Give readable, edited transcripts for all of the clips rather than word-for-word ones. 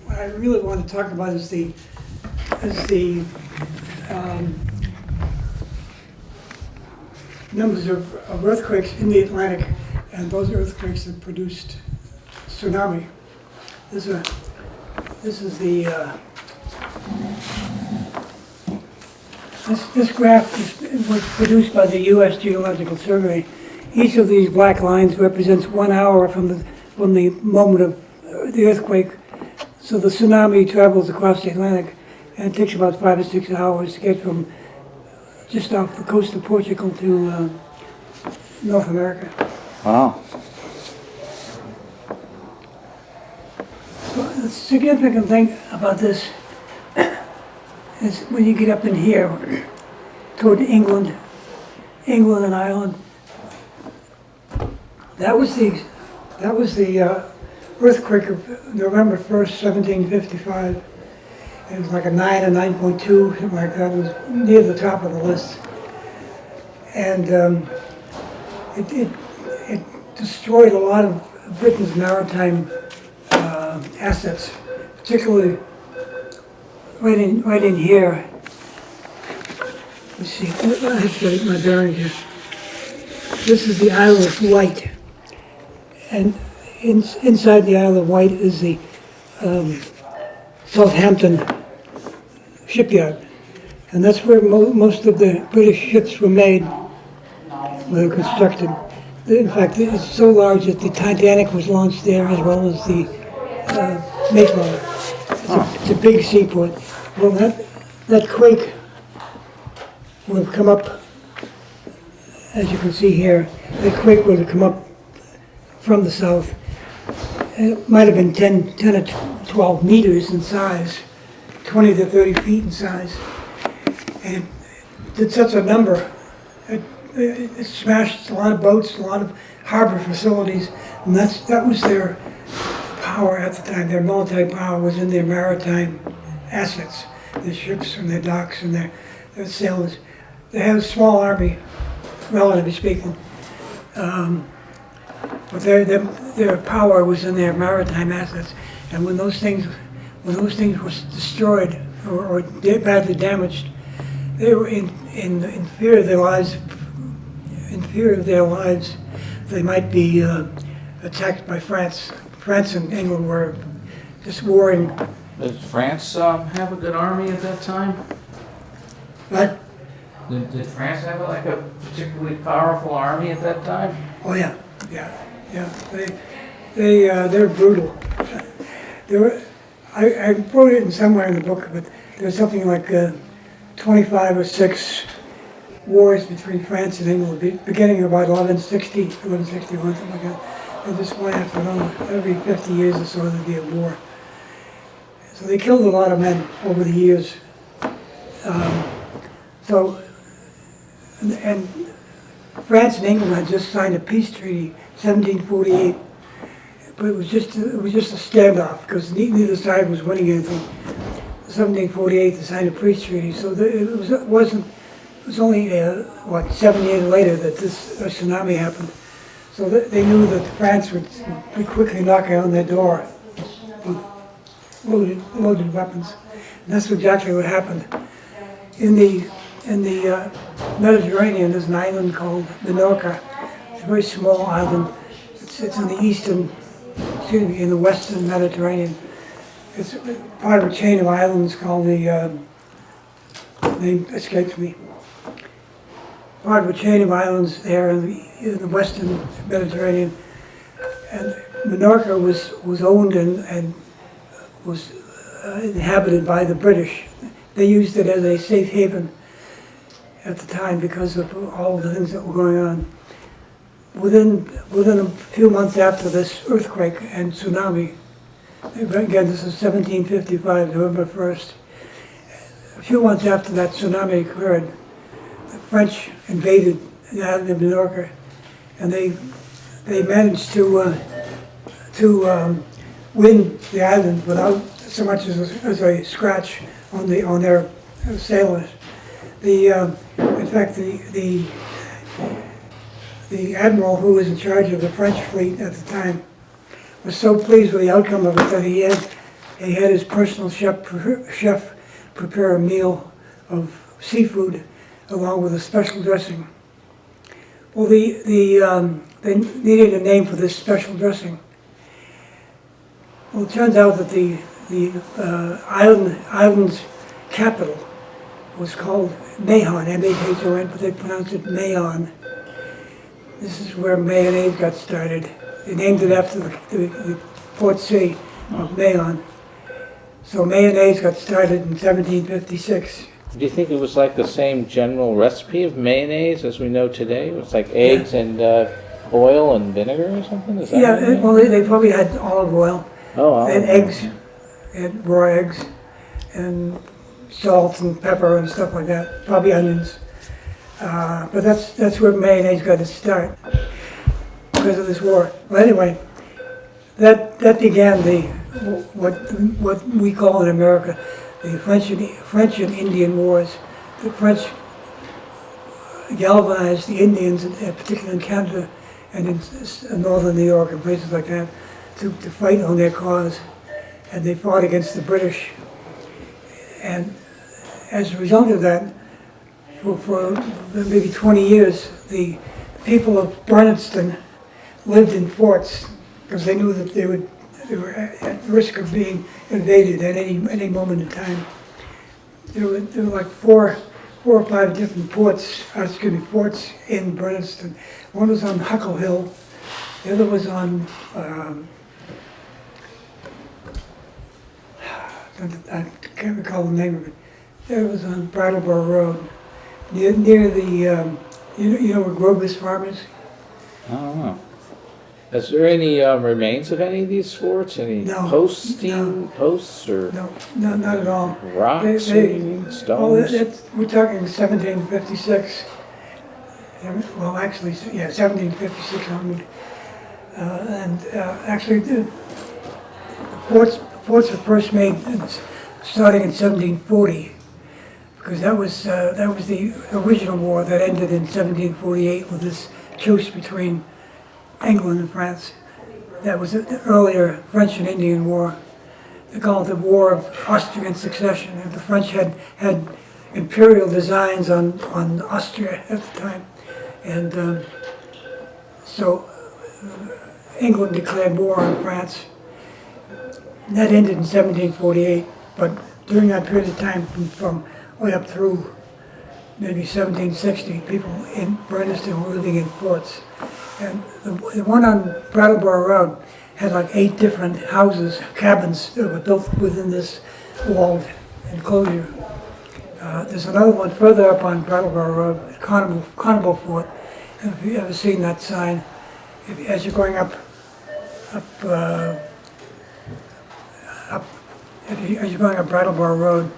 What I really want to talk about is the numbers of earthquakes in the Atlantic, and those earthquakes that produced tsunami. This is the this graph was produced by the U.S. Geological Survey. Each of these black lines represents 1 hour from the moment of the earthquake. So the tsunami travels across the Atlantic, and it takes about 5 or 6 hours to get from just off the coast of Portugal to North America. Wow. So the significant thing about this is when you get up in here toward England and Ireland. That was the earthquake of November 1st, 1755. It was like a 9 or 9.2, something like that. It was near the top of the list. And it destroyed a lot of Britain's maritime assets, particularly right in here. Let's see, I have to get my bearings here. This is the Isle of Wight. And inside the Isle of Wight is the Southampton shipyard. And that's where most of the British ships were made, were constructed. In fact, it's so large that the Titanic was launched there as well as the Mayflower. It's a big seaport. Well, that quake would have come up, as you can see here, that quake would have come up from the south. It might have been 10 or 12 meters in size, 20 to 30 feet in size. And it did such a number. It smashed a lot of boats, a lot of harbor facilities, and that was their power at the time. Their military power was in their maritime assets, their ships and their docks and their sailors. They had a small army, relatively speaking, but their power was in their maritime assets. And when those things were destroyed or badly damaged, they were in fear of their lives. In fear of their lives, they might be attacked by France. France and England were just warring. Did France have a good army at that time? But Did France have like a particularly powerful army at that time? oh yeah. They're brutal. I wrote it in somewhere in the book, but there's something like 25 or 6 wars between France and England, beginning about 1160, 1161, something like that. And just one after another. Every 50 years or so there'd be a war. So they killed a lot of men over the years. So, and France and England had just signed a peace treaty, 1748, but it was just a standoff because neither side was winning anything. 1748 they signed a peace treaty, so it was only 7 years later that this tsunami happened. So they knew that France would be quickly knocking on their door with loaded weapons. And that's exactly what happened. In the Mediterranean, there's an island called Minorca. It's a very small island. It's in in the western Mediterranean. It's part of a chain of islands called the, name escapes me. Part of a chain of islands there in the western Mediterranean. And Minorca was owned and was inhabited by the British. They used it as a safe haven at the time because of all the things that were going on. Within a few months after this earthquake and tsunami, again this is 1755, November 1st, a few months after that tsunami occurred, the French invaded the island of Minorca, and they managed to win the island without so much as a scratch on their sailors. In fact, the admiral who was in charge of the French fleet at the time was so pleased with the outcome of it that he had his personal chef prepare a meal of seafood along with a special dressing. Well, they needed a name for this special dressing. Well, it turns out that the island's capital was called Mahon, M-A-H-O-N, but they pronounced it Mahon. This is where mayonnaise got started. They named it after the port city of Mahon. So mayonnaise got started in 1756. Do you think it was like the same general recipe of mayonnaise as we know today? It was like eggs and oil and vinegar or something? Is that Yeah, well, they probably had olive oil and eggs, and raw eggs, and salt and pepper and stuff like that, probably onions. But that's where mayonnaise got its start because of this war. Well, anyway, that began what we call in America the French and Indian Wars. The French galvanized the Indians, particularly in Canada and in northern New York and places like that, to fight on their cause, and they fought against the British. And as a result of that, for maybe 20 years, the people of Bernardston lived in forts because they knew that they were at risk of being invaded at any moment in time. There were like four or five different forts in Bernardston. One was on Huckle Hill, the other was on I can't recall the name of it. It was on Brattleboro Road, near the you know where Grover's Farm is? I don't know. Is there any remains of any of these forts? Any posts or? No, not at all. Rocks or stones? We're talking 1756. Well, actually, yeah, 1756 onward. Actually, the forts were first made starting in 1740, because that was the original war that ended in 1748 with this truce between England and France. That was the earlier French and Indian War. They called it the War of Austrian Succession. And the French had imperial designs on Austria at the time. And so England declared war on France. And that ended in 1748, but during that period of time, from way up through maybe 1760, people in Bernardston were living in forts. And the one on Brattleboro Road had like 8 different houses, cabins that were built within this walled enclosure. There's another one further up on Brattleboro Road, Carnival Fort. Have you ever seen that sign? As you're going up as you're going up Brattleboro Road,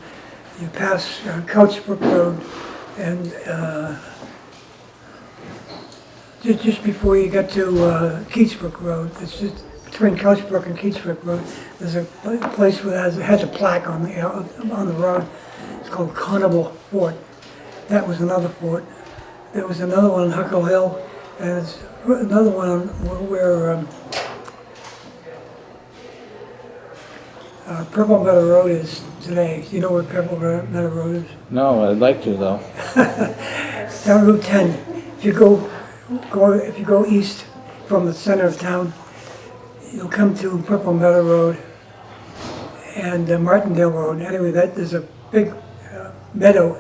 you pass Couchbrook Road, and just before you get to Keatsbrook Road, it's just between Couchbrook and Keatsbrook Road, there's a place where it has a plaque on the road. It's called Carnival Fort. That was another fort. There was another one on Huckle Hill, and there's another one where Purple Meadow Road is today. Do you know where Purple Meadow Road is? No, I'd like to though. It's down Route 10. If you go east from the center of town, you'll come to Purple Meadow Road and Martindale Road. Anyway, there's a big meadow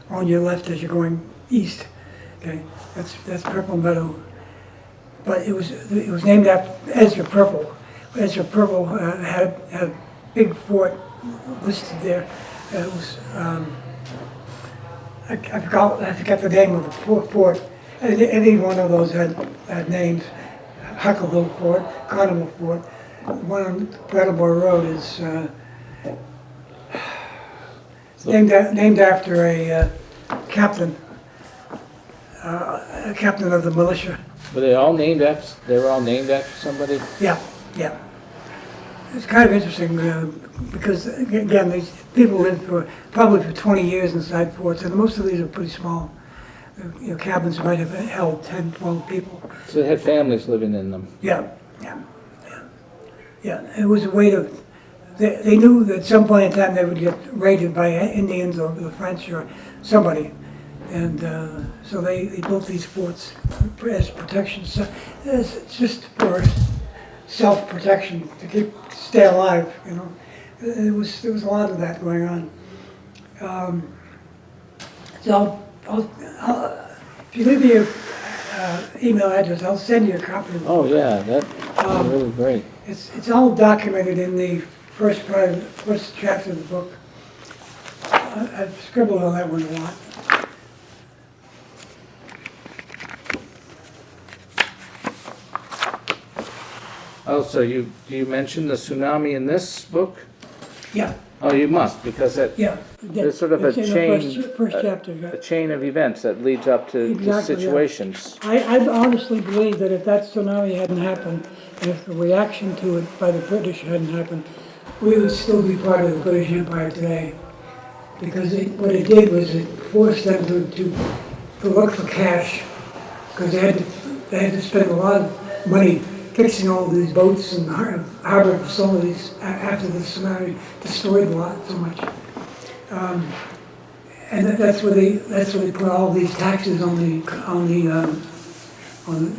on your left as you're going east. Okay, that's Purple Meadow. But it was named after Ezra Purple. Ezra Purple had a big fort listed there. It was I forgot the name of the fort. Any one of those had names. Huckle Hill Fort, Carnival Fort. The one on Brattleboro Road is named after a captain of the militia. Were they all named after? They were all named after somebody. Yeah. It's kind of interesting because again, these people lived probably for 20 years inside forts, and most of these are pretty small. Cabins might have held 10, 12 people. So they had families living in them. Yeah. It was a way to. They knew that at some point in time they would get raided by Indians or the French or somebody, and so they built these forts as protection. So it's just for self-protection to stay alive. There was a lot of that going on. So if you leave me your email address, I'll send you a copy of it. Oh yeah, that's really great. It's all documented in the first chapter of the book. I've scribbled on that one a lot. Oh, so you mentioned the tsunami in this book? Yeah. Oh, you must, because there's sort of a It's in the chain, first chapter. Yeah. a chain of events that leads up to Exactly, yeah. situations. I honestly believe that if that tsunami hadn't happened, and if the reaction to it by the British hadn't happened, we would still be part of the British Empire today. Because what it did was it forced them to look for cash, because they had to spend a lot of money fixing all these boats and harbor facilities after the tsunami destroyed a lot so much. And that's where they put all these taxes on the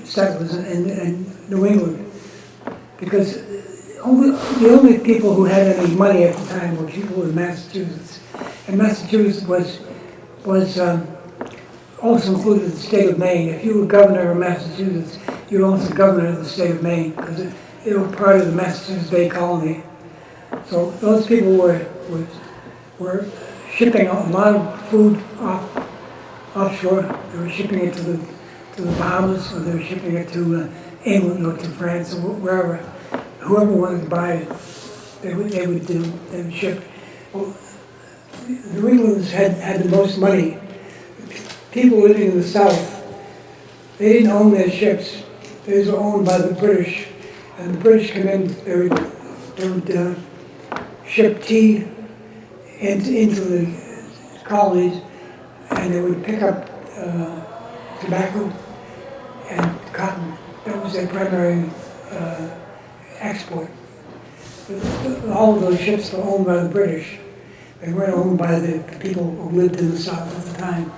settlers in New England, because the only people who had any money at the time were people in Massachusetts, and Massachusetts was also included the state of Maine. If you were governor of Massachusetts, you were also governor of the state of Maine, because they were part of the Massachusetts Bay Colony. So those people were shipping a lot of food offshore. They were shipping it to the Bahamas, or they were shipping it to England or to France or wherever. Whoever wanted to buy it, they would ship. Well, the New Englanders had the most money. People living in the South, they didn't own their ships. They were owned by the British, and the British come in. They would ship tea into the colonies, and they would pick up tobacco and cotton. That was their primary export. All of those ships were owned by the British. They weren't owned by the people who lived in the South at the time.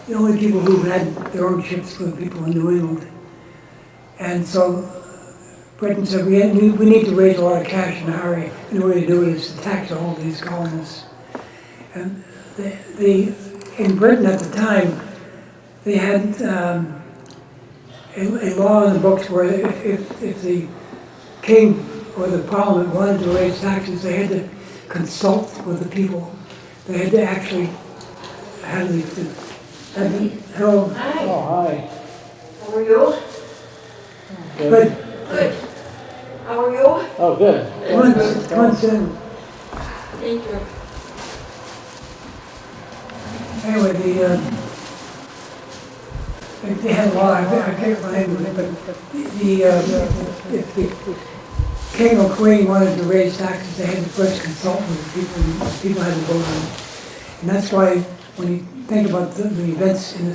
The only people who had their own ships were the people in New England. And so Britain said, we need to raise a lot of cash in a hurry, and the way to do it is to tax all of these colonists. And in Britain at the time, they had a law in the books where if the king or the parliament wanted to raise taxes, they had to consult with the people. They had to actually have hello. Hi. Oh, hi. How are you? Good. Good. How are you? Oh, good. Come on, sit. Thank you. Anyway, they had a law, I can't remember it, but if the king or queen wanted to raise taxes, they had to first consult with the people, and people had to vote on it. And that's why, when you think about the events in the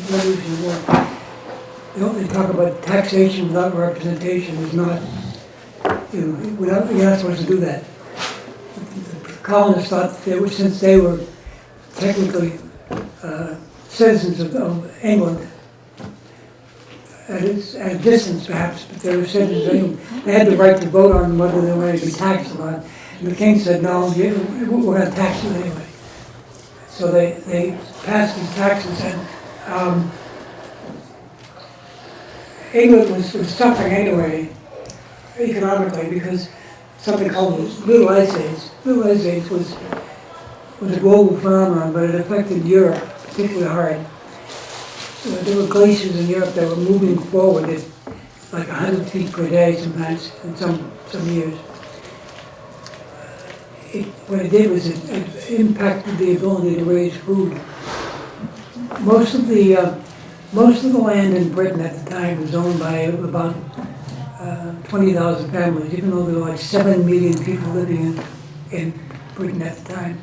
Revolutionary War, they talk about taxation without representation is not, you're not supposed to do that. The colonists thought since they were technically citizens of England, at a distance perhaps, but they were citizens of England, they had the right to vote on whether they wanted to be taxed or not. And the king said, no, we're going to tax you anyway. So they passed these taxes, and England was suffering anyway, economically, because something called the Little Ice Age. Little Ice Age was a global phenomenon, but it affected Europe particularly hard. There were glaciers in Europe that were moving forward at like 100 feet per day sometimes, in some years. What it did was it impacted the ability to raise food. Most of the land in Britain at the time was owned by about 20,000 families, even though there were like 7 million people living in Britain at the time.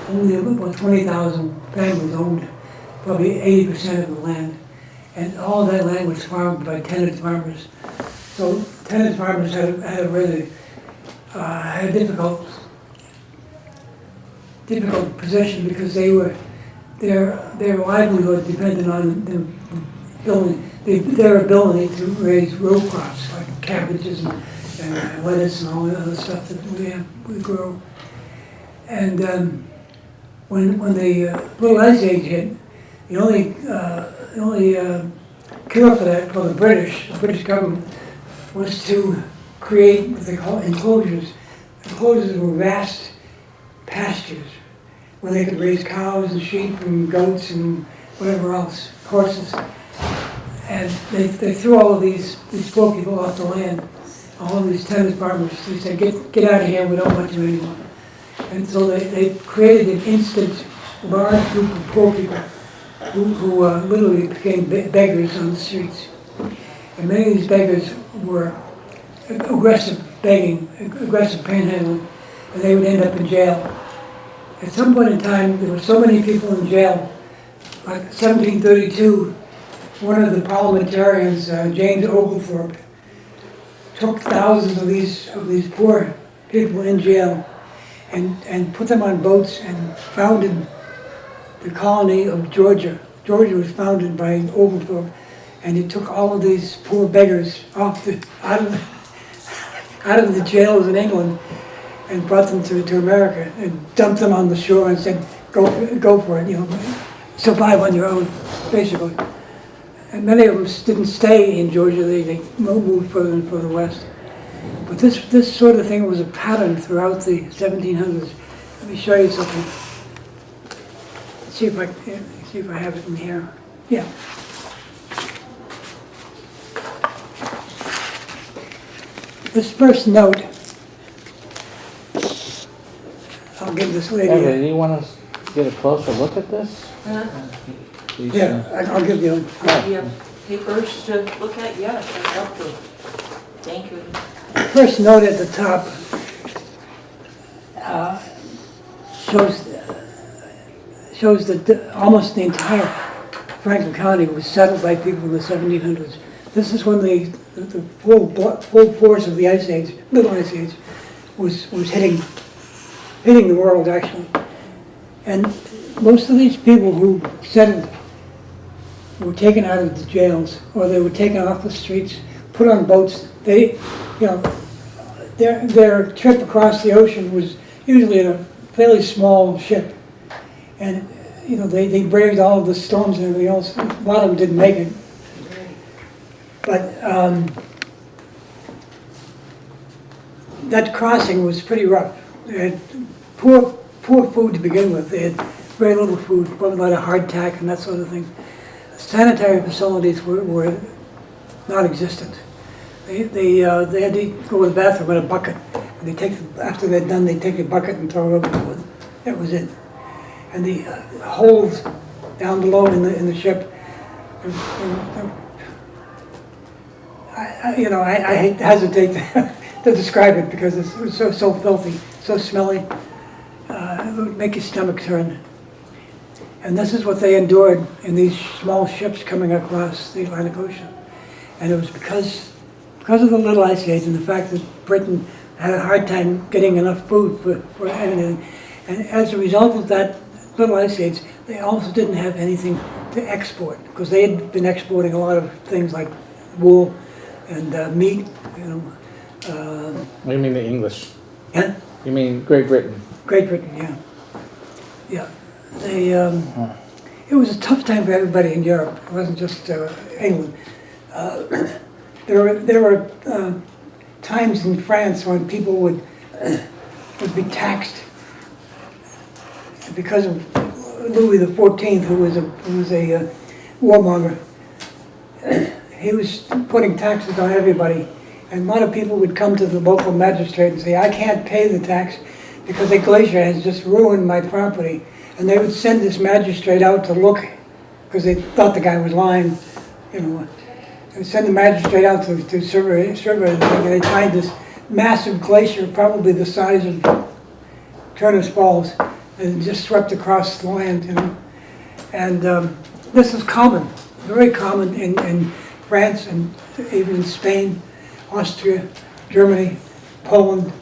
Only about 20,000 families owned probably 80% of the land. And all of that land was farmed by tenant farmers. So tenant farmers had a really had a difficult position because their livelihood depended on them building their ability to raise row crops like cabbages and lettuce and all the other stuff that we grow. And when the Little Ice Age hit, the only cure for that for the British government was to create what they call enclosures. Enclosures were vast pastures where they could raise cows and sheep and goats and whatever else, horses. And they threw all of these poor people off the land, all of these tenant farmers. They said, get out of here, we don't want you anymore. And so they created an instant large group of poor people who literally became beggars on the streets. And many of these beggars were aggressive begging, aggressive panhandling, and they would end up in jail. At some point in time, there were so many people in jail, like 1732, one of the parliamentarians, James Oglethorpe, took thousands of these poor people in jail and put them on boats and founded the colony of Georgia. Georgia was founded by Oglethorpe, and he took all of these poor beggars out of the jails in England and brought them to America and dumped them on the shore and said, go for it, survive on your own, basically. And many of them didn't stay in Georgia, they moved further and further west. But this sort of thing was a pattern throughout the 1700s. Let me show you something. See if I have it in here. Yeah. This first note, I'll give this lady. Evan, do you want to get a closer look at this? Please, I'll give you. Do you have papers to look at? Yeah, I'd love to. Thank you. First note at the top shows that almost the entire Franklin County was settled by people in the 1700s. This is when the full force of the Ice Age, Little Ice Age, was hitting the world actually. And most of these people who settled were taken out of the jails, or they were taken off the streets, put on boats. Their trip across the ocean was usually in a fairly small ship, and they braved all of the storms and everything else. A lot of them didn't make it, but that crossing was pretty rough. They had poor food to begin with. They had very little food, a lot of hardtack and that sort of thing. Sanitary facilities were non-existent. They had to go to the bathroom in a bucket. They after they're done, they take a bucket and throw it overboard. That was it. And the holes down below in the ship, I hesitate to describe it because it was so filthy, so smelly. It would make your stomach turn. And this is what they endured in these small ships coming across the Atlantic Ocean. And it was because of the little ice age and the fact that Britain had a hard time getting enough food for anything. And as a result of that little ice age, they also didn't have anything to export because they had been exporting a lot of things like wool and meat. What do you mean the English? Yeah, You mean Great Britain? Great Britain, yeah. Yeah. They, it was a tough time for everybody in Europe. It wasn't just England. There were times in France when people would be taxed because of Louis XIV, who was a warmonger. He was putting taxes on everybody, and a lot of people would come to the local magistrate and say, "I can't pay the tax because the glacier has just ruined my property." And they would send this magistrate out to look, because they thought the guy was lying, They would send the magistrate out to survey the thing, and they'd find this massive glacier, probably the size of Turner's Falls, and just swept across the land, And this is common, very common in France and even in Spain, Austria, Germany, Poland.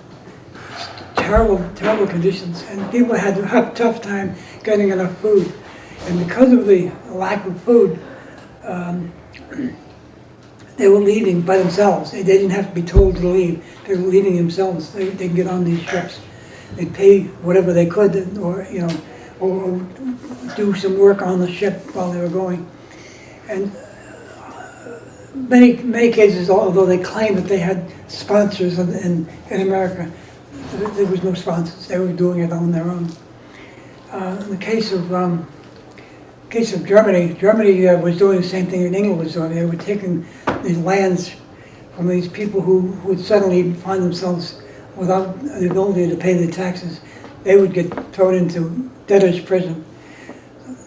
Terrible, terrible conditions, and people had a tough time getting enough food. And because of the lack of food, they were leaving by themselves. They didn't have to be told to leave. They were leaving themselves. They'd get on these ships. They'd pay whatever they could, or do some work on the ship while they were going. And many cases, although they claimed that they had sponsors in America, there was no sponsors. They were doing it on their own. In the case of Germany, Germany was doing the same thing that England was doing. They were taking these lands from these people who would suddenly find themselves without the ability to pay the taxes. They would get thrown into debtor's prison,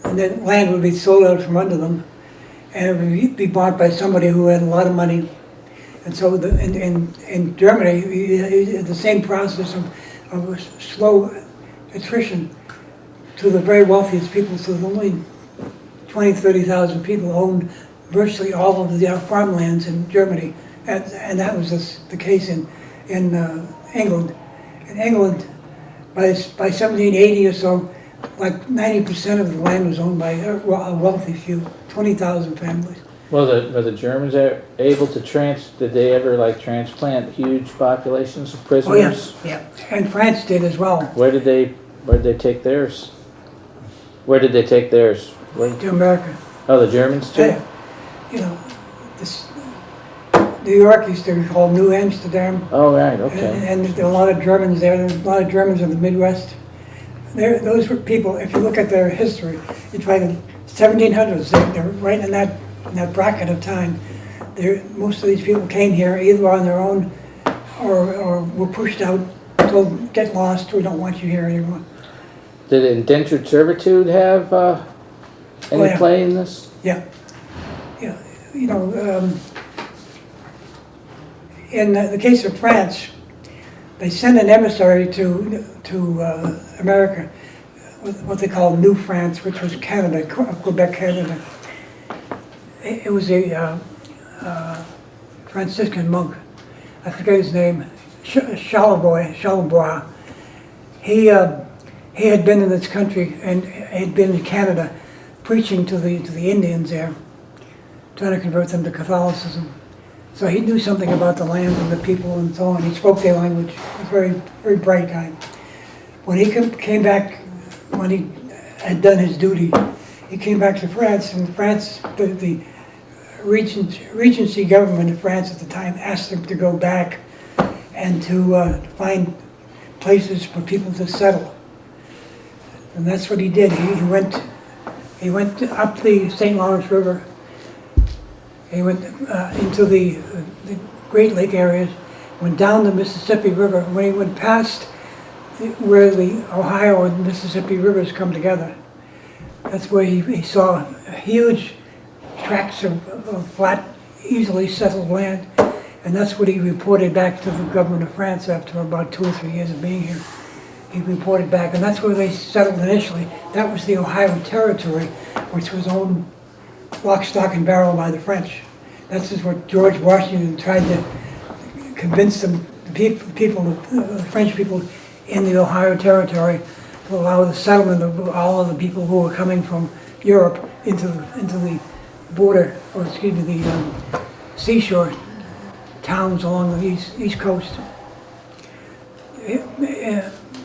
and then land would be sold out from under them, and it would be bought by somebody who had a lot of money. And so in Germany, you had the same process of slow attrition to the very wealthiest people. So only 20, 30,000 people owned virtually all of the farmlands in Germany. And that was the case in England. In England, by 1780 or so, like 90% of the land was owned by a wealthy few, 20,000 families. Well, were the Germans able to did they ever transplant huge populations of prisoners? Oh yeah, yeah. And France did as well. Where did they take theirs? Where did they take theirs? To America. Oh, the Germans too? New York used to be called New Amsterdam. Oh, right, okay. And there are a lot of Germans there. There's a lot of Germans in the Midwest. Those were people, if you look at their history, you find the 1700s, they're right in that bracket of time. Most of these people came here either on their own or were pushed out, told, get lost, we don't want you here anymore. Did indentured servitude have any play in this? Yeah. Yeah. In the case of France, they sent an emissary to America, what they call New France, which was Canada, Quebec, Canada. It was a Franciscan monk, I forget his name, Charlevoix. He had been in this country and had been in Canada preaching to the Indians there, trying to convert them to Catholicism. So he knew something about the land and the people and so on. He spoke their language. He was a very, very bright guy. When he came back, when he had done his duty, he came back to France, and France, the Regency government of France at the time asked him to go back and to find places for people to settle. And that's what he did. He went up the St. Lawrence River. He went into the Great Lake areas, went down the Mississippi River. When he went past where the Ohio and Mississippi rivers come together, that's where he saw huge tracts of flat, easily settled land. And that's what he reported back to the government of France after about 2 or 3 years of being here. He reported back, and that's where they settled initially. That was the Ohio Territory, which was owned lock, stock, and barrel by the French. That's just what George Washington tried to convince the French people in the Ohio Territory to allow the settlement of all of the people who were coming from Europe into the border, or excuse me, the seashore towns along the east coast.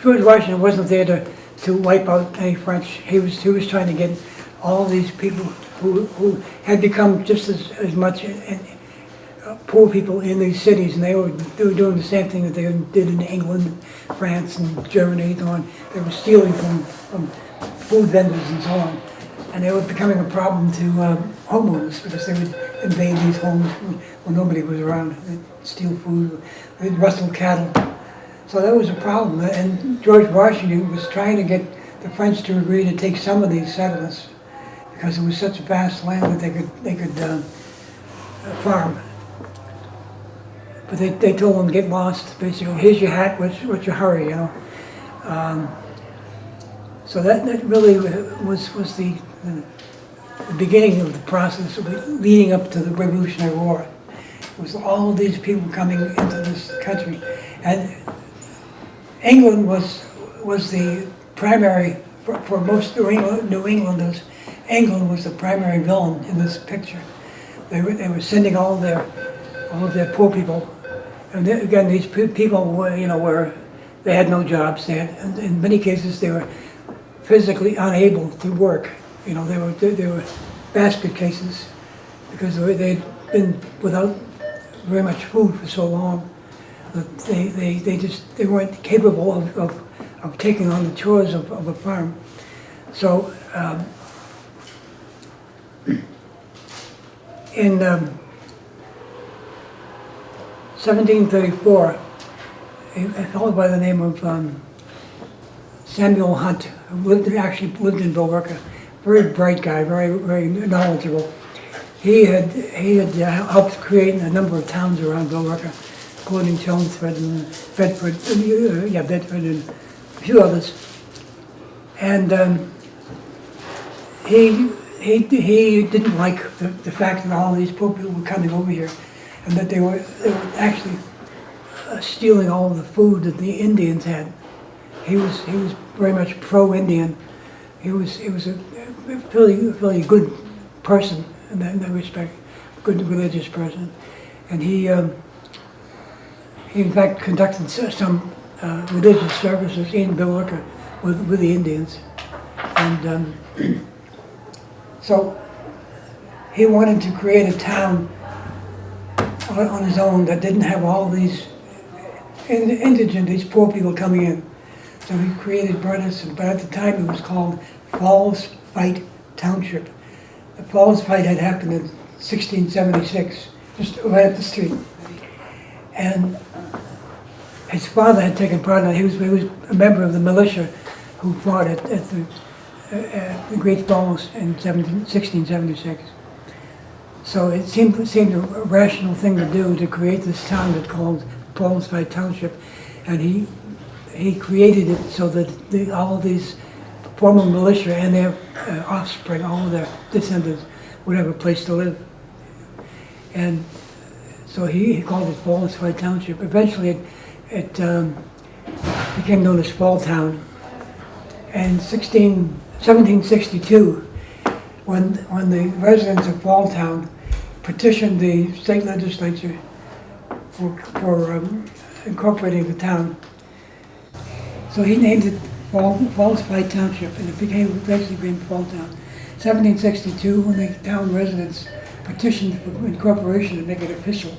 George Washington wasn't there to wipe out any French. He was trying to get all these people who had become just as much poor people in these cities, and they were doing the same thing that they did in England, France, and Germany, and so on. They were stealing from food vendors and so on, and they were becoming a problem to homeowners because they would invade these homes when nobody was around. They'd steal food, they'd rustle cattle. So that was a problem, and George Washington was trying to get the French to agree to take some of these settlements because it was such a vast land that they could farm. But they told them, get lost, basically. Here's your hat, what's your hurry, you know. So that really was the beginning of the process leading up to the Revolutionary War. It was all of these people coming into this country. And England was the primary, for most New Englanders, England was the primary villain in this picture. They were sending all of their poor people. And again, these people were, they had no jobs. They had, in many cases, they were physically unable to work. You know, they were basket cases because they'd been without very much food for so long that they weren't capable of taking on the chores of a farm. So in 1734, a fellow by the name of Samuel Hunt, who actually lived in Billerica, very bright guy, very knowledgeable. He had helped create a number of towns around Billerica, including Chelmsford and Bedford, Bedford and a few others. And he didn't like the fact that all these poor people were coming over here, and that they were actually stealing all of the food that the Indians had. He was very much pro-Indian. He was a really good person in that respect, good religious person, and he in fact conducted some religious services in Billerica with the Indians, and so he wanted to create a town on his own that didn't have all these these poor people coming in. So he brought us, but at the time it was called Falls Fight Township. The Falls Fight had happened in 1676, just right up the street. And his father had taken part in it. He was a member of the militia who fought at the Great Falls in 1676. So it seemed a rational thing to do to create this town that called Falls Fight Township, and he created it so that all of these former militia and their offspring, all of their descendants, would have a place to live. And so he called it Falls Fight Township. Eventually it became known as Fall Town. And 1762, when the residents of Fall Town petitioned the state legislature for incorporating the town, so he named it Falls Fight Township, and it eventually became Fall Town. 1762, when the town residents petitioned for incorporation to make it official,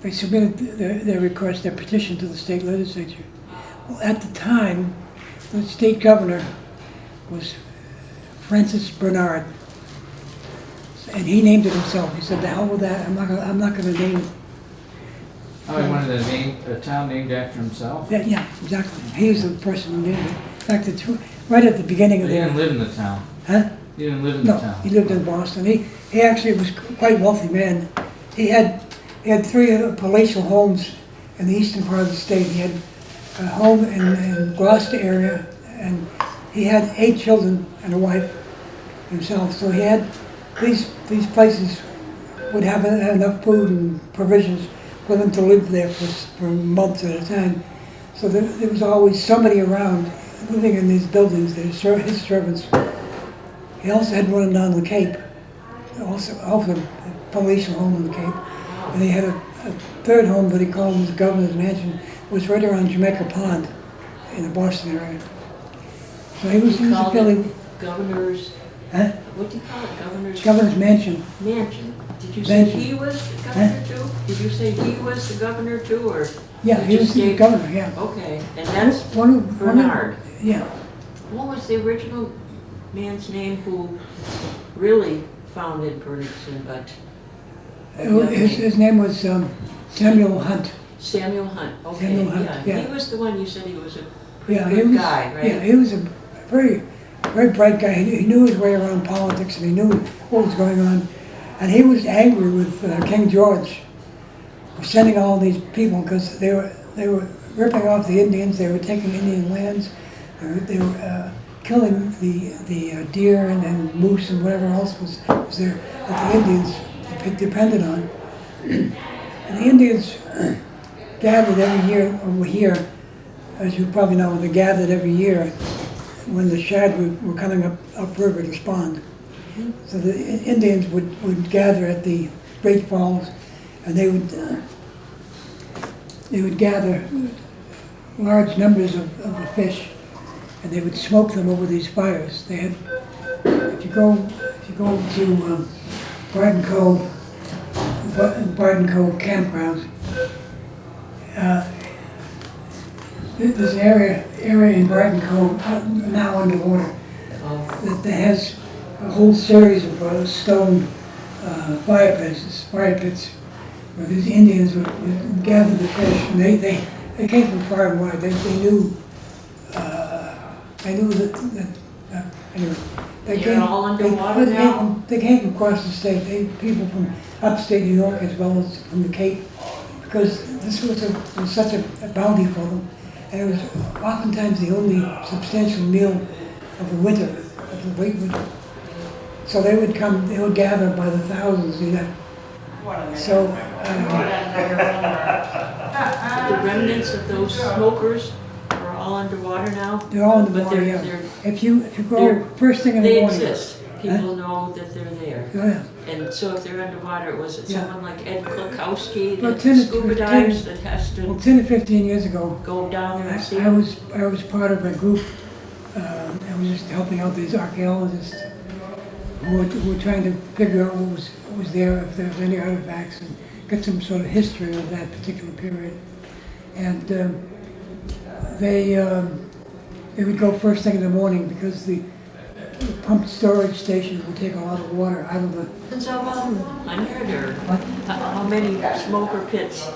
they submitted their request, their petition to the state legislature. Well, at the time, the state governor was Francis Bernard, and he named it himself. He said, "The hell with that! I'm not going to name it." Oh, he wanted a town named after himself? Yeah, exactly. He was the person who named it. In fact, it's right at the beginning He of didn't the, live in the town. huh? He didn't live in the No, town. he lived in Boston. He actually was quite wealthy man. He had 3 palatial homes in the eastern part of the state. He had a home in Gloucester area, and he had 8 children and a wife himself. So he had these places would have enough food and provisions for them to live there for months at a time. So there was always somebody around living in these buildings. His servants. He also had one down the Cape, also a palatial home on the Cape. And he had a 3rd home that he called his governor's mansion, was right around Jamaica Pond in the Boston area. So he was a Called fairly, it Governor's, huh? what do you call it, Governor's mansion. mansion? Did you say Mansion. he was the governor too? Did you say he was the governor too, or? Yeah, you he was just the gave- governor, yeah. Okay, and that's One of- Bernard. Yeah, What was the original man's name who really founded Burlington, but? his name was Samuel Hunt. Samuel Hunt, okay, Samuel Hunt, yeah. He was the one you said he was a pretty Yeah, he good was, guy, right? yeah, he was a very bright guy. He knew his way around politics, and he knew what was going on. And he was angry with King George for sending all these people because they were ripping off the Indians. They were taking Indian lands. They were killing the deer and moose and whatever else was there that the Indians depended on. And the Indians gathered every year over here, as you probably know. They gathered every year when the shad were coming upriver to spawn. So the Indians would gather at the Great Falls, and they would gather large numbers of the fish, and they would smoke them over these fires. They had, if you go to Barton Cove campgrounds, there's an area in Barton Cove now underwater that has a whole series of stone fire pits where these Indians would gather the fish, and they came from far and wide. They knew that anyway. They're all underwater now? They came from across the state. People from upstate New York as well as from the Cape, because this was such a bounty for them, and it was oftentimes the only substantial meal of the winter, of the late winter. So they would gather by the thousands. So The remnants of those smokers are all underwater now? they're all in the But water. they're- Yeah. they're- If you go they're- first thing in the They morning. exist. People know that they're there. Oh, yeah. And so if they're underwater, was it Yeah. someone like Ed Klukowski Well, that 10 scuba 10 dives that has Well, to 10 to 15 years ago, go down there and see? I was part of a group. I was just helping out these archaeologists who were trying to figure out what was there, if there was any artifacts, and get some sort of history of that particular period. And they would go first thing in the morning because the pumped storage stations would take a lot of water out of the. Since about 100 or how many smoker pits?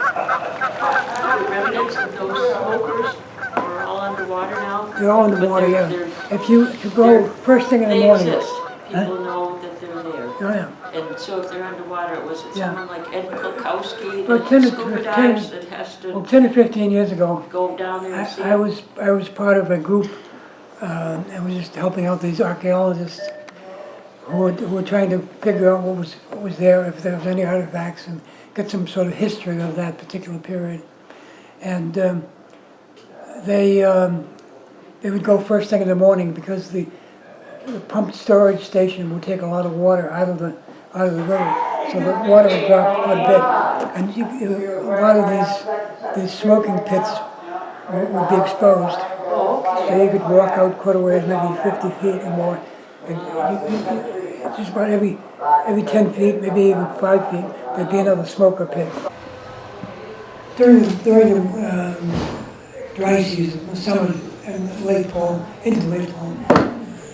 The remnants of those smokers are all underwater now? They're all in the But water, they're- yeah. they're- If you go first thing in the They morning. exist. People know that they're there. Oh, yeah. And so if they're underwater, was it Yeah. someone like Ed Klukowski Well, that 10 to scuba 10 dives that has Well, to 10 to 15 years ago, go down there and see? I was part of a group, and was just helping out these archaeologists who were trying to figure out what was there, if there was any artifacts, and get some sort of history of that particular period. And they would go first thing in the morning because the the pumped storage station would take a lot of water out of the river, so the water would drop quite a bit. And a lot of these smoking pits would be exposed. So you could walk out quite a ways, maybe 50 feet or more. And just about every 10 feet, maybe even 5 feet, there'd be another smoker pit. During the dry season, the summer and late fall, into late fall,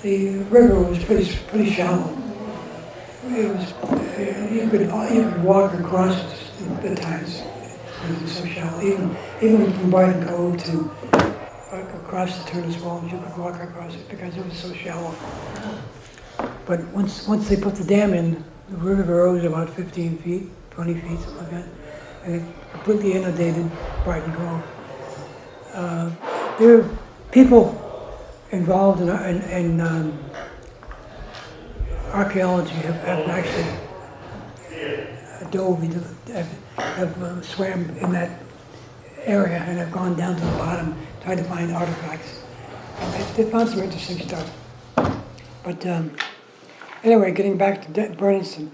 the river was pretty shallow. It was you could walk across it at times. It was so shallow. Even from Barton Cove to across the Turner's Falls, you could walk across it because it was so shallow. But once they put the dam in, the river rose about 15 feet, 20 feet, something like that, and it completely inundated Barton Cove. There are people involved in archaeology have actually dove into, have swam in that area and have gone down to the bottom trying to find artifacts. And they found some interesting stuff. But anyway, getting back to Berniston,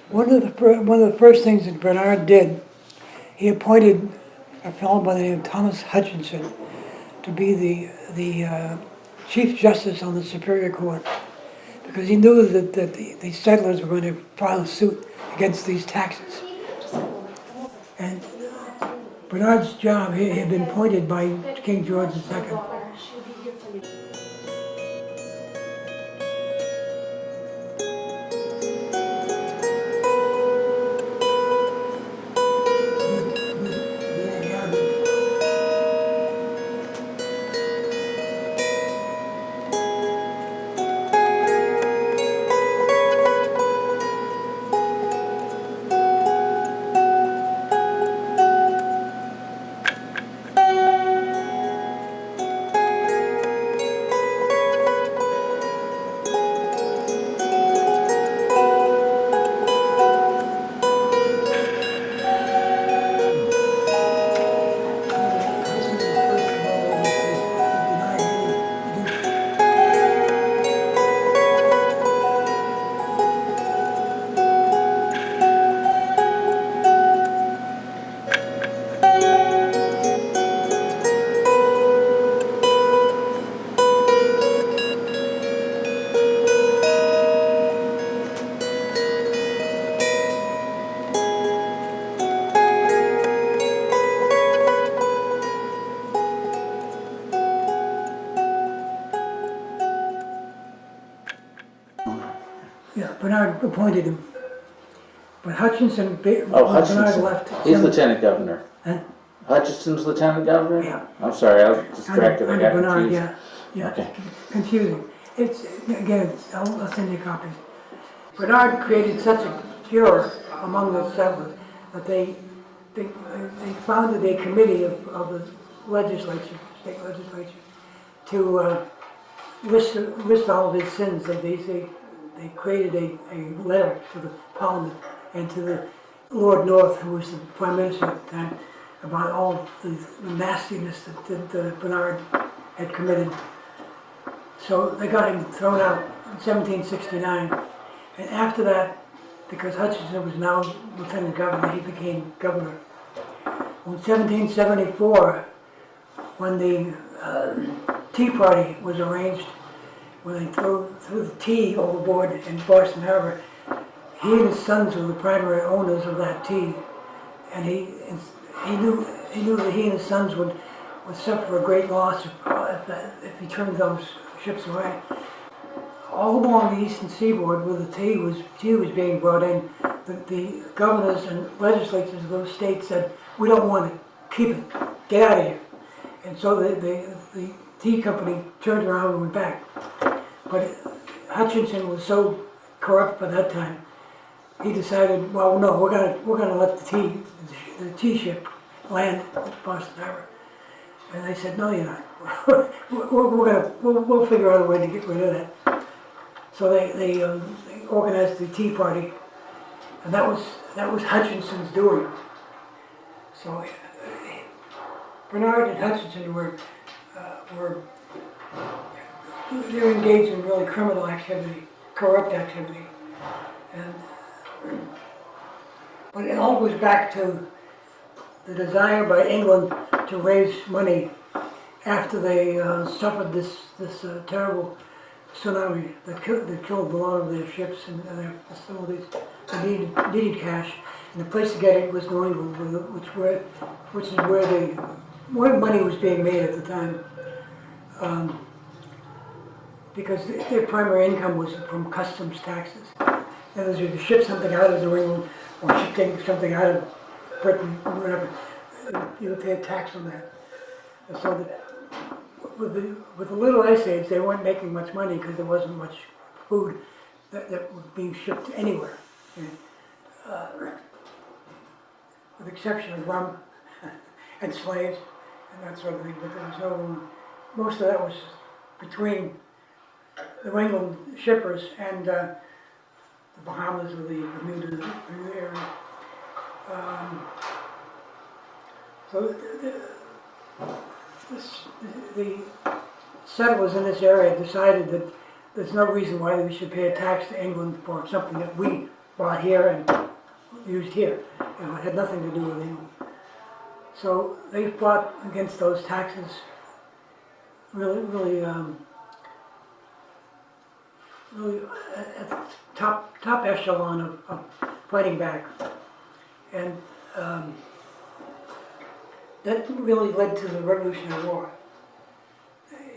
one of the first things that Bernard did, he appointed a fellow by the name of Thomas Hutchinson to be the Chief Justice on the Superior Court, because he knew that the settlers were going to file a suit against these taxes. And Bernard's job, he had been appointed by King George II. Yeah, Bernard appointed him. But Hutchinson, Oh, when Bernard Hutchinson. left. He's lieutenant governor. Huh? Hutchinson's lieutenant governor? Yeah. I'm sorry, I was distracted. I Under got Bernard, confused. yeah. Okay. Confusing. I'll send you a copy. Bernard created such a furor among the settlers that they founded a committee of the legislature, state legislature, to list all of his sins. They created a letter to the Parliament and to the Lord North, who was the Prime Minister at the time, about all the nastiness that Bernard had committed. So they got him thrown out in 1769. And after that, because Hutchinson was now lieutenant governor, he became governor. In 1774, when the Tea Party was arranged, when they threw the tea overboard in Boston Harbor, he and his sons were the primary owners of that tea, and he knew that he and his sons would suffer a great loss if he turned those ships away. All along the eastern seaboard, where the tea was being brought in, the governors and legislatures of those states said, "We don't want it. Keep it. Get out of here." And so the tea company turned around and went back. But Hutchinson was so corrupt by that time, he decided, well, no, we're gonna let the tea ship land at Boston Harbor. And they said, no, you're not. we'll figure out a way to get rid of that. So they organized the Tea Party, and that was Hutchinson's doing. So Bernard and Hutchinson were they're engaged in really criminal activity, corrupt activity. And, but it all goes back to the desire by England to raise money after they suffered this terrible tsunami that killed a lot of their ships and their facilities. They needed cash, and the place to get it was New England, which is where money was being made at the time. Because their primary income was from customs taxes. In other words, if you ship something out of New England or ship something out of Britain or whatever, you would pay a tax on that. And so with the little ice age, they weren't making much money because there wasn't much food that was being shipped anywhere. With the exception of rum and slaves and that sort of thing. But there was no, most of that was between the New England shippers and the Bahamas or the Bermuda area. So the settlers in this area decided that there's no reason why we should pay a tax to England for something that we bought here and used here. It had nothing to do with England. So they fought against those taxes really at the top echelon of fighting back. And that really led to the Revolutionary War.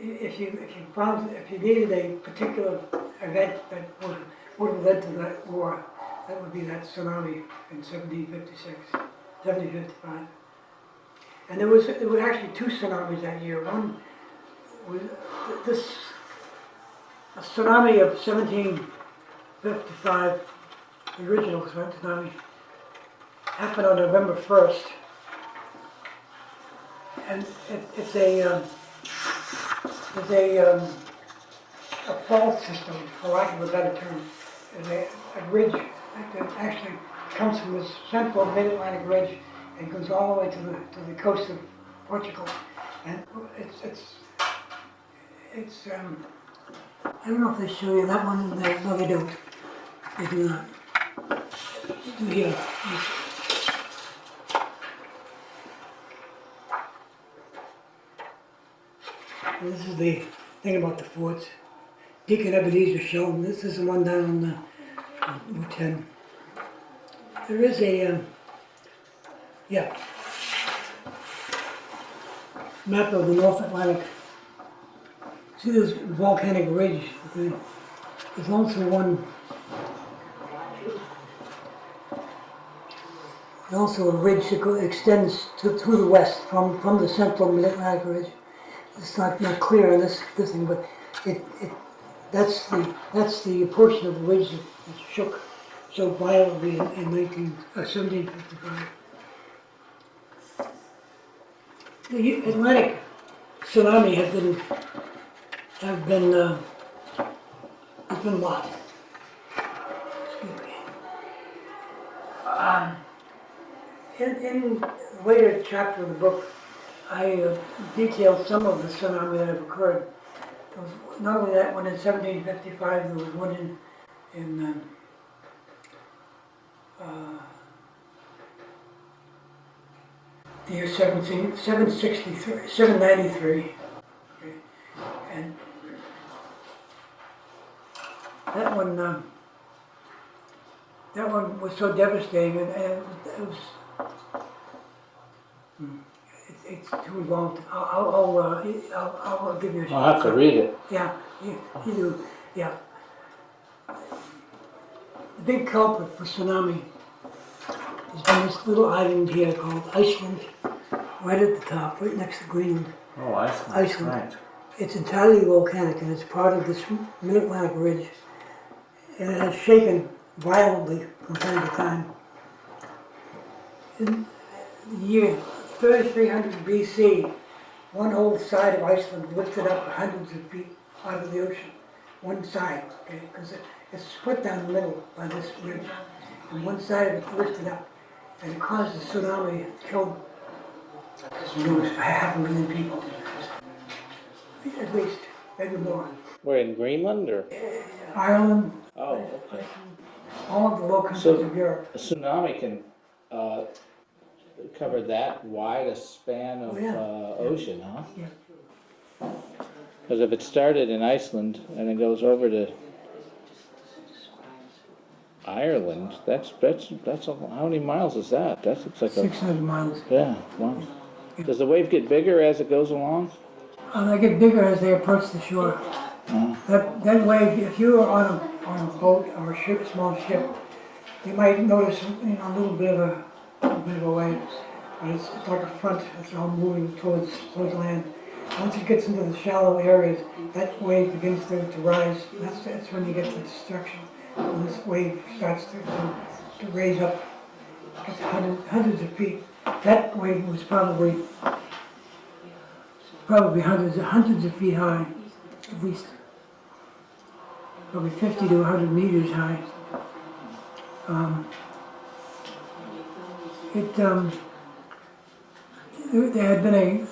If you needed a particular event that would have led to that war, that would be that tsunami in 1756, 1755. And there were actually two tsunamis that year. One was a tsunami of 1755, the original tsunami, happened on November 1st. And it's a fault system, for lack of a better term. It's a ridge that actually comes from this central mid-Atlantic ridge and goes all the way to the coast of Portugal. And it's I don't know if they show you that one in there. No, they don't. They do not. Do here. And this is the thing about the forts. Deacon Ebenezer Sheldon. This is the one down on Route 10. There is a map of the North Atlantic. See this volcanic ridge? There's also one. There's also a ridge that extends to the west from the central Mid-Atlantic ridge. It's not clear on this thing, but that's the portion of the ridge that shook so violently in 1755. The Atlantic tsunami has been what? Excuse me. In the later chapter of the book, I detailed some of the tsunami that have occurred. There was not only that one in 1755, there was one in the year 793. Okay. And that one was so devastating, and it was it's too involved. I'll give you a I'll have to read it. Yeah, you do. Yeah. The big culprit for tsunami has been this little island here called Iceland, right at the top, right next to Greenfield. Oh, Iceland. Iceland. Right. It's entirely volcanic, and it's part of this Mid-Atlantic ridge, and it has shaken violently from time to time. In the year 3300 BC, one whole side of Iceland lifted up hundreds of feet out of the ocean. One side, okay, because it's split down the middle by this ridge, and one side of it lifted up, and it caused a tsunami. It killed 500,000 people, at least, maybe more. We're in Greenland or? Ireland, Oh, okay. all of the low countries So- of Europe. A tsunami can cover that wide a span of Oh, yeah. ocean, huh? Yeah. Because if it started in Iceland and it goes over to Ireland, how many miles is that? That looks like a, 600 miles. yeah, wow. Does the wave get bigger as it goes along? They get bigger as they approach the shore. That wave, if you were on a boat or a ship, small ship, you might notice a little bit of a wave. But it's like a front, it's all moving towards land. Once it gets into the shallow areas, that wave begins to rise. That's when you get the destruction. When this wave starts to raise up, it's hundreds of feet. That wave was probably hundreds of feet high, at least. Probably 50 to 100 meters high. There had been a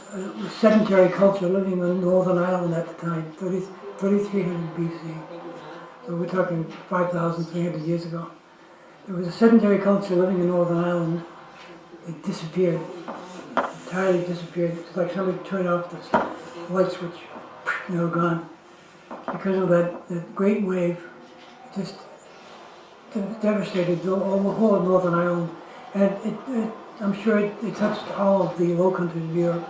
sedentary culture living on Northern Ireland at the time, 3300 BC. So we're talking 5,300 years ago. There was a sedentary culture living in Northern Ireland. It disappeared, entirely disappeared. It's like somebody turned off this light switch, they were gone. Because of that great wave, it just devastated the whole of Northern Ireland. And I'm sure it touched all of the low countries of Europe,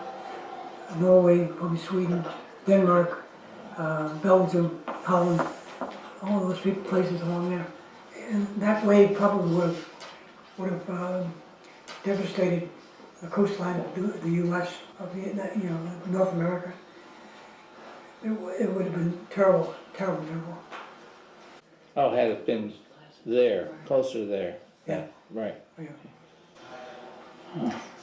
Norway, probably Sweden, Denmark, Belgium, Holland, all those places along there. And that wave probably would have devastated the coastline of the U.S., of North America. It would have been terrible, terrible, terrible. Oh, had it been there, closer there. Yeah. Right. Yeah.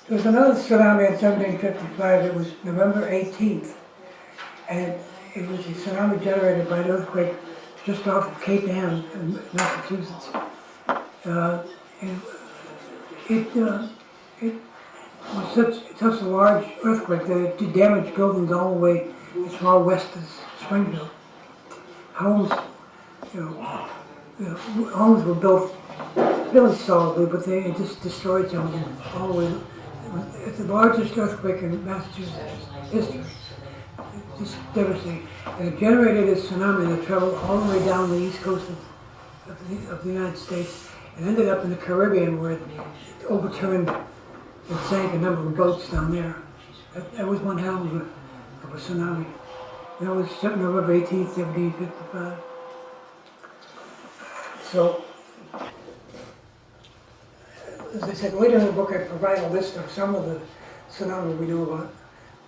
There was another tsunami in 1755. It was November 18th, and it was a tsunami generated by an earthquake just off of Cape Ann in Massachusetts. It was such a large earthquake that it damaged buildings all the way as far west as Springfield. Homes, homes were built really solidly, but it just destroyed some of them all the way. It's the largest earthquake in Massachusetts history. It just devastating. And it generated a tsunami that traveled all the way down the east coast of the United States and ended up in the Caribbean, where it overturned and sank a number of boats down there. That was one hell of a tsunami. That was November 18th, 1755. So, as I said, later in the book I provide a list of some of the tsunamis we know about.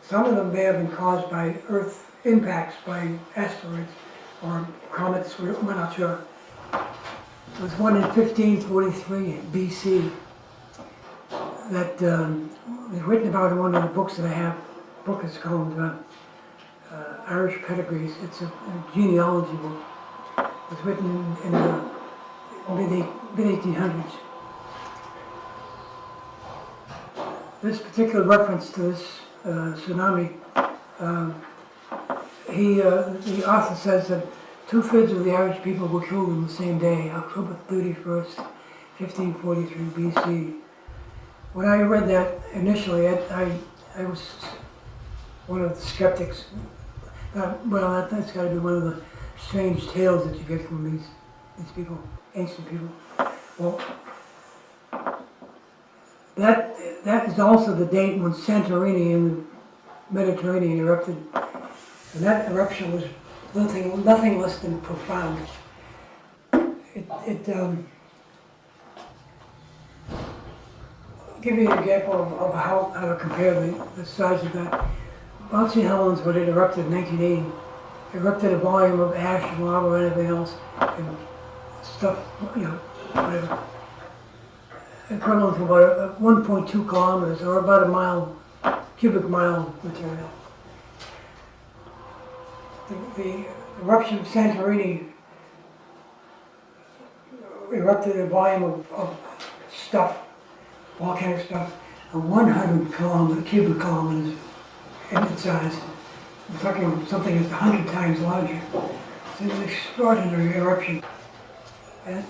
Some of them may have been caused by Earth impacts by asteroids or comets, we're not sure. There was one in 1543 BC that is written about in one of the books that I have. The book is called Irish Pedigrees. It's a genealogy book. It was written in the mid-1800s. This particular reference to this tsunami, the author says that 2/3 of the Irish people were killed on the same day, October 31st, 1543 BC. When I read that initially, I was one of the skeptics. That's got to be one of the strange tales that you get from these people, ancient people. Well, that is also the date when Santorini in the Mediterranean erupted. And that eruption was nothing less than profound. I'll give you an example of how to compare the size of that. Mount St. Helens, when it erupted in 1980, erupted a volume of ash and lava and everything else, and stuff, whatever. Equivalent to about 1.2 kilometers, or about a cubic mile material. The eruption of Santorini erupted a volume of stuff, volcanic stuff, of 100 cubic kilometers in its size. We're talking something that's 100 times larger. It's an extraordinary eruption. And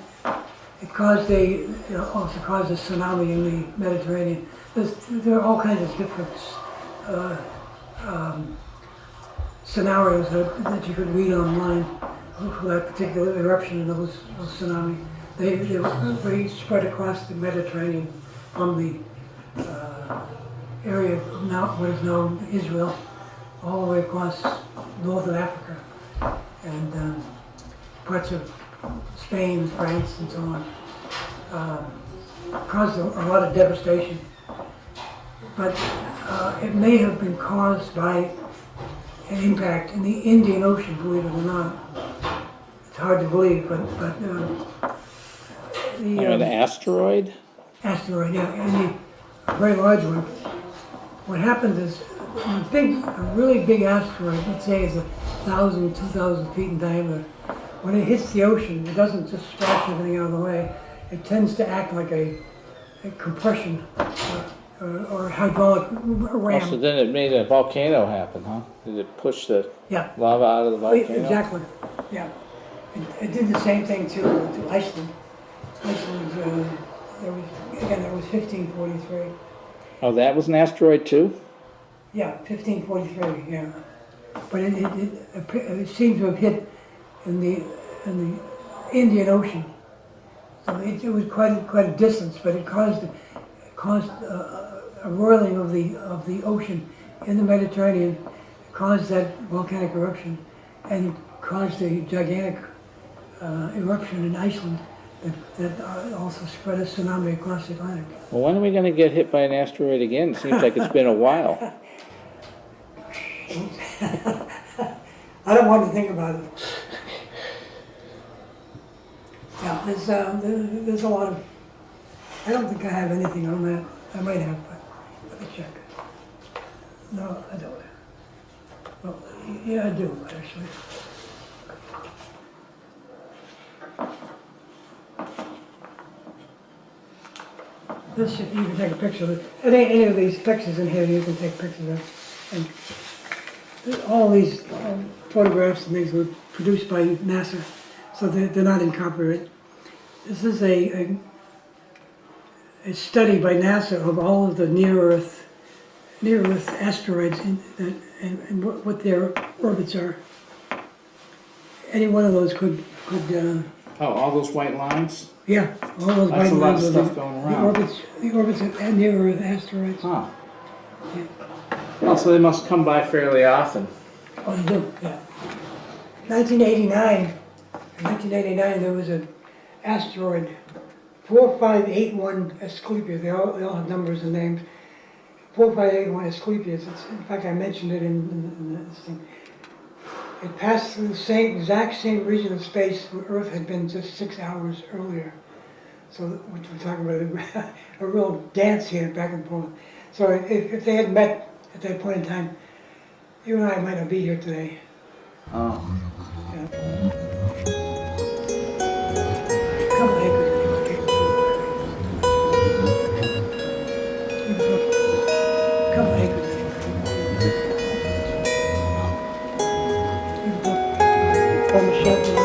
it caused also caused a tsunami in the Mediterranean. There are all kinds of different uh, scenarios that you could read online for that particular eruption and those tsunami. They spread across the Mediterranean from the area of now what is now Israel, all the way across northern Africa and parts of Spain, France, and so on. Caused a lot of devastation, but it may have been caused by an impact in the Indian Ocean, believe it or not. It's hard to believe, but An asteroid? asteroid, yeah, and a very large one. What happens is a really big asteroid, let's say is 1,000, 2,000 feet in diameter. When it hits the ocean, it doesn't just splash everything out of the way. It tends to act like a compression or hydraulic ram. Oh, so then it made a volcano happen, huh? Did it push the Yeah. lava out of the volcano? Exactly. Yeah. It did the same thing to Iceland. Iceland, that was 1543. Oh, that was an asteroid too? Yeah, 1543. Yeah, but it seems to have hit in the Indian Ocean. So it was quite a distance, but it caused a roiling of the ocean in the Mediterranean. It caused that volcanic eruption, and caused a gigantic eruption in Iceland that also spread a tsunami across the Atlantic. Well, when are we going to get hit by an asteroid again? It seems like it's been a while. I don't want to think about it. Yeah, there's a lot of. I don't think I have anything on that. I might have, but let me check. No, I don't. Well, yeah, I do actually. This, you can take a picture of it. Any of these pictures in here, you can take pictures of. And all these photographs and things were produced by NASA, so they're not in copyright. This is a study by NASA of all of the near-Earth asteroids and what their orbits are. Any one of those could Oh, all those white lines? yeah, all those That's white a lot of lines are stuff going around. The orbits of near-Earth asteroids. Huh. Yeah. Well, so they must come by fairly often. Oh, they do, yeah. 1989, in 1989 there was an asteroid, 4581 Asclepius. They all have numbers and names. 4581 Asclepius. In fact, I mentioned it in this thing. It passed through the exact same region of space where Earth had been just 6 hours earlier. So we're talking about a real dance here, back and forth. So if they had met at that point in time, you and I might not be here today. Oh. Yeah. A couple acres anyway. A couple acres anyway. You can put on the shelf and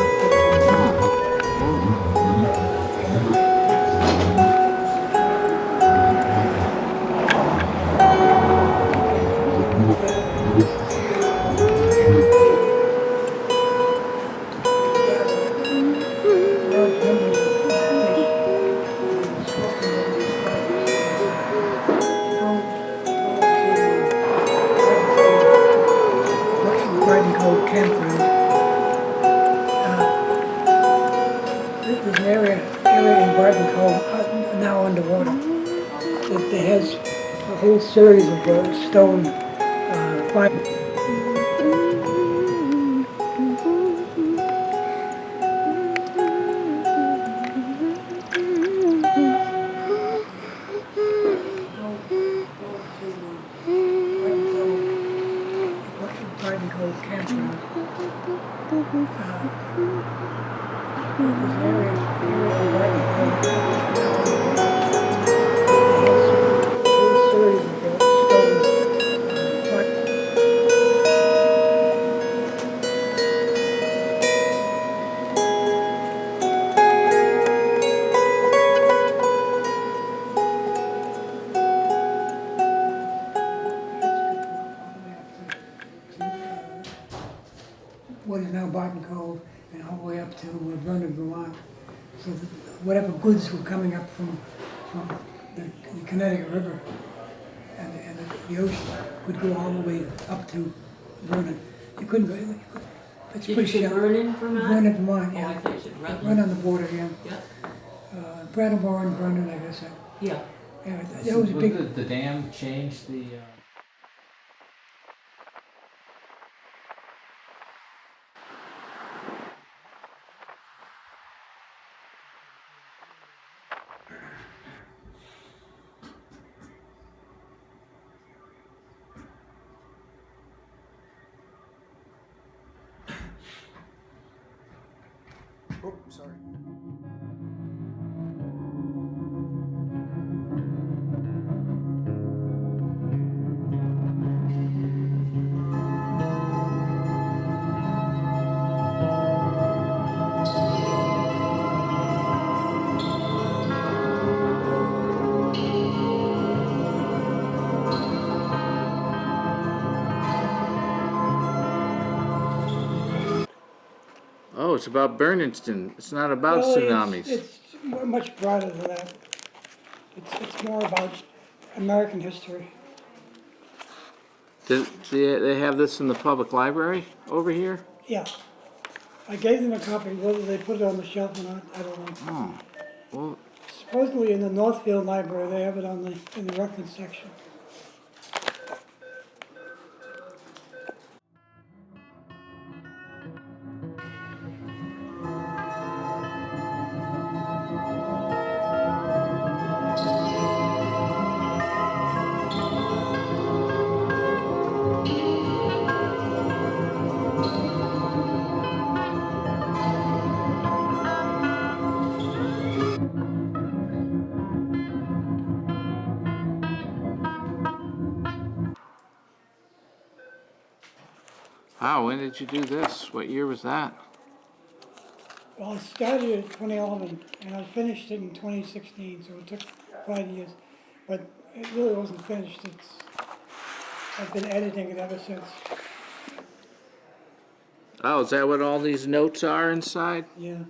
Garden Cove campground. There's an area in Garden Cove now underwater that has a whole series of stone fire. Garden Cove campground. There's an area in Garden Cove that has a whole series of stone to Vernon, Vermont. So that whatever goods were coming up from the Connecticut River and the ocean could go all the way up to Vernon. You couldn't go, it's Did you pretty say shallow. Vernon, Vermont? Vernon, Vermont, Oh, I yeah. thought you said Rutland. Right on the border, yeah. Yeah, Brattleboro and Vernon, I guess. yeah. Yeah, that was a big, The dam changed the, Oh, sorry. Oh, it's about Berniston. It's not about well, tsunamis. it's much broader than that. It's more about American history. They have this in the public library over here? Yeah. I gave them a copy, whether they put it on the shelf or not, I don't know. Oh, well, Supposedly in the Northfield Library, they have it in the reference section. wow, when did you do this? What year was that? Well, I started in 2011 and I finished it in 2016, so it took 5 years. But it really wasn't finished. I've been editing it ever since. Oh, is that what all these notes are inside? Yeah.